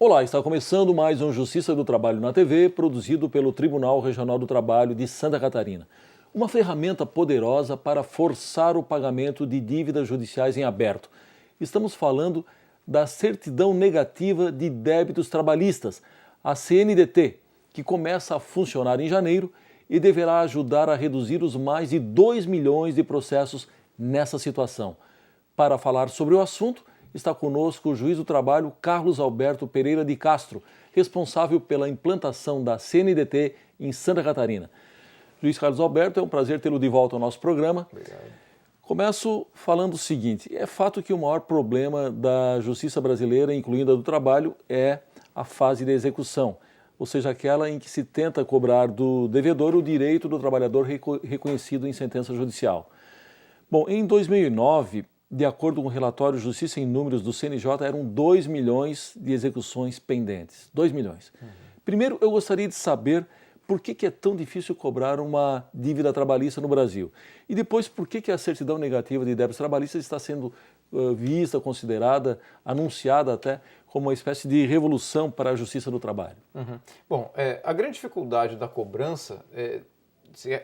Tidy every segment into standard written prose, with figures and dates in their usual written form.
Olá, está começando mais um Justiça do Trabalho na TV, produzido pelo Tribunal Regional do Trabalho de Santa Catarina. Uma ferramenta poderosa para forçar o pagamento de dívidas judiciais em aberto. Estamos falando da certidão negativa de débitos trabalhistas, a CNDT, que começa a funcionar em janeiro e deverá ajudar a reduzir os mais de 2 milhões de processos nessa situação. Para falar sobre o assunto, está conosco o juiz do trabalho Carlos Alberto Pereira de Castro, responsável pela implantação da CNDT em Santa Catarina. Juiz Carlos Alberto, é um prazer tê-lo de volta ao nosso programa. Obrigado. Começo falando o seguinte: é fato que o maior problema da justiça brasileira, incluindo a do trabalho, é a fase de execução, ou seja, aquela em que se tenta cobrar do devedor o direito do trabalhador reconhecido em sentença judicial. Bom, em 2009, de acordo com o relatório Justiça em Números do CNJ, eram 2 milhões de execuções pendentes. 2 milhões. Primeiro, eu gostaria de saber por que é tão difícil cobrar uma dívida trabalhista no Brasil. E depois, por que a certidão negativa de débitos trabalhistas está sendo vista, considerada, anunciada até como uma espécie de revolução para a justiça do trabalho. Bom, a grande dificuldade da cobrança,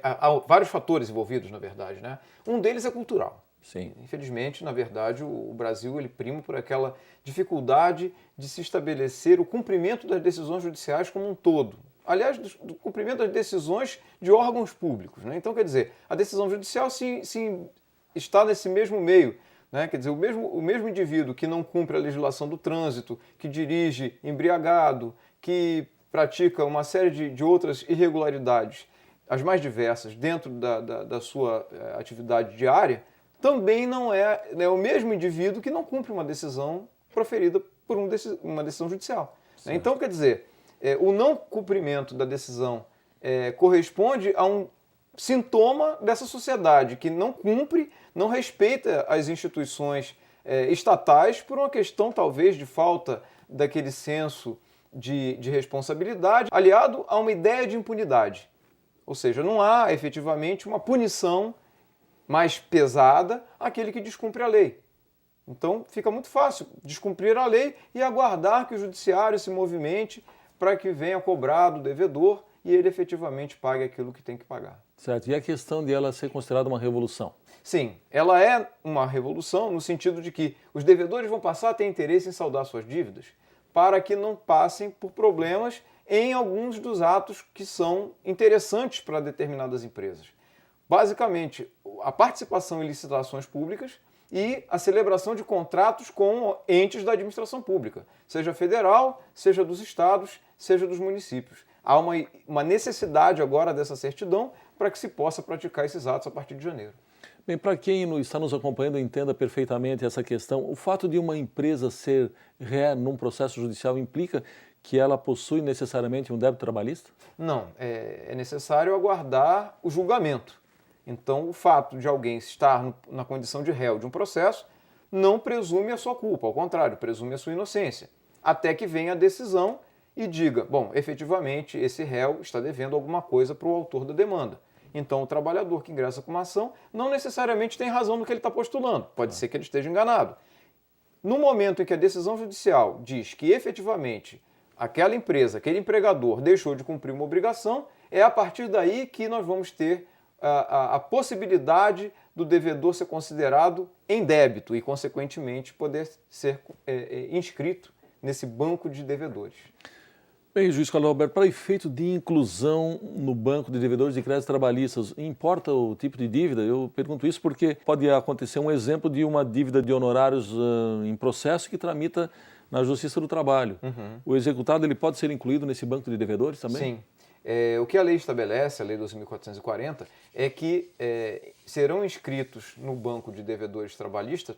há vários fatores envolvidos, na verdade, né? Um deles é cultural. Sim. Infelizmente, na verdade, o Brasil ele prima por aquela dificuldade de se estabelecer o cumprimento das decisões judiciais como um todo. Aliás, do cumprimento das decisões de órgãos públicos, né? Então, quer dizer, a decisão judicial sim está nesse mesmo meio, né? Quer dizer, o mesmo indivíduo que não cumpre a legislação do trânsito, que dirige embriagado, que pratica uma série de outras irregularidades, as mais diversas, dentro da sua atividade diária, também não é o mesmo indivíduo que não cumpre uma decisão proferida por uma decisão judicial. Certo. Então, quer dizer, o não cumprimento da decisão corresponde a um sintoma dessa sociedade que não cumpre, não respeita as instituições estatais por uma questão, talvez, de falta daquele senso de responsabilidade, aliado a uma ideia de impunidade. Ou seja, não há efetivamente uma punição mais pesada àquele que descumpre a lei. Então fica muito fácil descumprir a lei e aguardar que o judiciário se movimente para que venha cobrar do devedor e ele efetivamente pague aquilo que tem que pagar. Certo. E a questão de ela ser considerada uma revolução? Sim, ela é uma revolução no sentido de que os devedores vão passar a ter interesse em saldar suas dívidas para que não passem por problemas em alguns dos atos que são interessantes para determinadas empresas. Basicamente, a participação em licitações públicas e a celebração de contratos com entes da administração pública, seja federal, seja dos estados, seja dos municípios. Há uma necessidade agora dessa certidão para que se possa praticar esses atos a partir de janeiro. Bem, para quem está nos acompanhando e entenda perfeitamente essa questão, o fato de uma empresa ser ré num processo judicial implica que ela possui necessariamente um débito trabalhista? Não, é necessário aguardar o julgamento. Então, o fato de alguém estar na condição de réu de um processo não presume a sua culpa, ao contrário, presume a sua inocência, até que venha a decisão e diga, bom, efetivamente esse réu está devendo alguma coisa para o autor da demanda. Então, o trabalhador que ingressa com uma ação não necessariamente tem razão no que ele está postulando, pode ser que ele esteja enganado. No momento em que a decisão judicial diz que efetivamente aquela empresa, aquele empregador deixou de cumprir uma obrigação, é a partir daí que nós vamos ter a possibilidade do devedor ser considerado em débito e, consequentemente, poder ser inscrito nesse banco de devedores. Bem, juiz Carlos Alberto, para efeito de inclusão no banco de devedores de créditos trabalhistas, importa o tipo de dívida? Eu pergunto isso porque pode acontecer um exemplo de uma dívida de honorários em processo que tramita na Justiça do Trabalho. O executado ele pode ser incluído nesse banco de devedores também? Sim. O que a lei estabelece, a Lei 12.440, é que serão inscritos no banco de devedores trabalhistas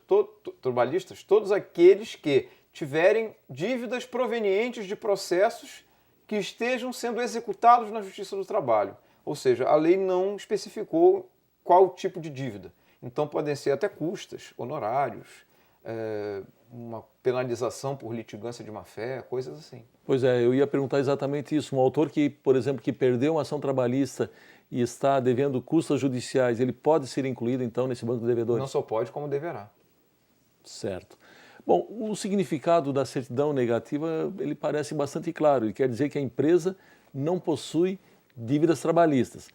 todos aqueles que tiverem dívidas provenientes de processos que estejam sendo executados na Justiça do Trabalho. Ou seja, a lei não especificou qual tipo de dívida. Então podem ser até custas, honorários, uma penalização por litigância de má-fé, coisas assim. Pois é, eu ia perguntar exatamente isso. Um autor que, por exemplo, que perdeu uma ação trabalhista e está devendo custas judiciais, ele pode ser incluído, então, nesse banco de devedores? Não só pode, como deverá. Certo. Bom, o significado da certidão negativa, ele parece bastante claro. Ele quer dizer que a empresa não possui dívidas trabalhistas.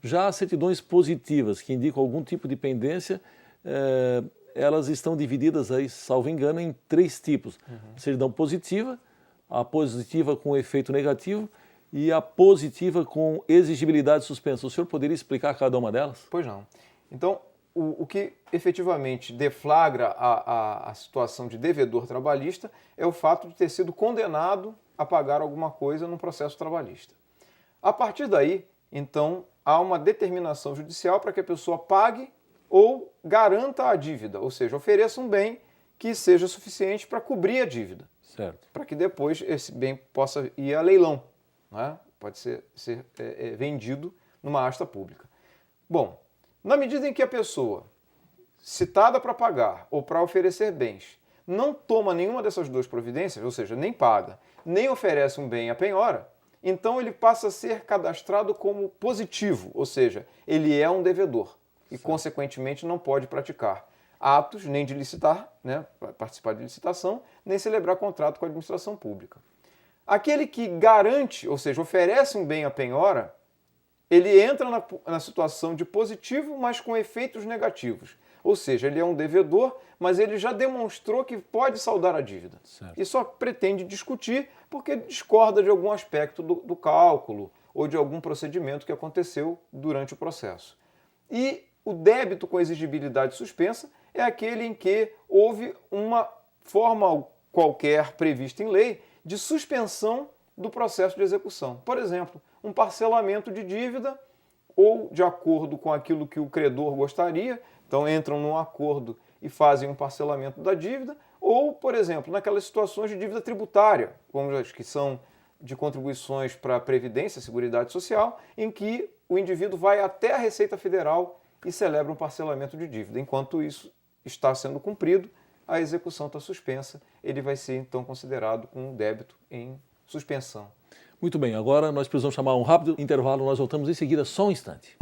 Já as certidões positivas, que indicam algum tipo de pendência, elas estão divididas, aí, salvo engano, em 3 tipos. A certidão positiva, a positiva com efeito negativo e a positiva com exigibilidade suspensa. O senhor poderia explicar cada uma delas? Pois não. Então, o que efetivamente deflagra a situação de devedor trabalhista é o fato de ter sido condenado a pagar alguma coisa num processo trabalhista. A partir daí, então, há uma determinação judicial para que a pessoa pague ou garanta a dívida, ou seja, ofereça um bem que seja suficiente para cobrir a dívida. Certo. Para que depois esse bem possa ir a leilão, né? Pode ser vendido numa asta pública. Bom, na medida em que a pessoa citada para pagar ou para oferecer bens não toma nenhuma dessas 2 providências, ou seja, nem paga, nem oferece um bem à penhora, então ele passa a ser cadastrado como positivo, ou seja, ele é um devedor e, consequentemente, não pode praticar atos nem de licitar, né, participar de licitação, nem celebrar contrato com a administração pública. Aquele que garante, ou seja, oferece um bem à penhora, ele entra na situação de positivo, mas com efeitos negativos. Ou seja, ele é um devedor, mas ele já demonstrou que pode saldar a dívida. Certo. E só pretende discutir porque discorda de algum aspecto do cálculo ou de algum procedimento que aconteceu durante o processo. E o débito com exigibilidade suspensa é aquele em que houve uma forma qualquer prevista em lei de suspensão do processo de execução. Por exemplo, um parcelamento de dívida ou de acordo com aquilo que o credor gostaria, então entram num acordo e fazem um parcelamento da dívida, ou, por exemplo, naquelas situações de dívida tributária, como as que são de contribuições para a Previdência, Seguridade Social, em que o indivíduo vai até a Receita Federal e celebra um parcelamento de dívida. Enquanto isso está sendo cumprido, a execução está suspensa, ele vai ser então considerado um débito em suspensão. Muito bem, agora nós precisamos chamar um rápido intervalo, nós voltamos em seguida, só um instante.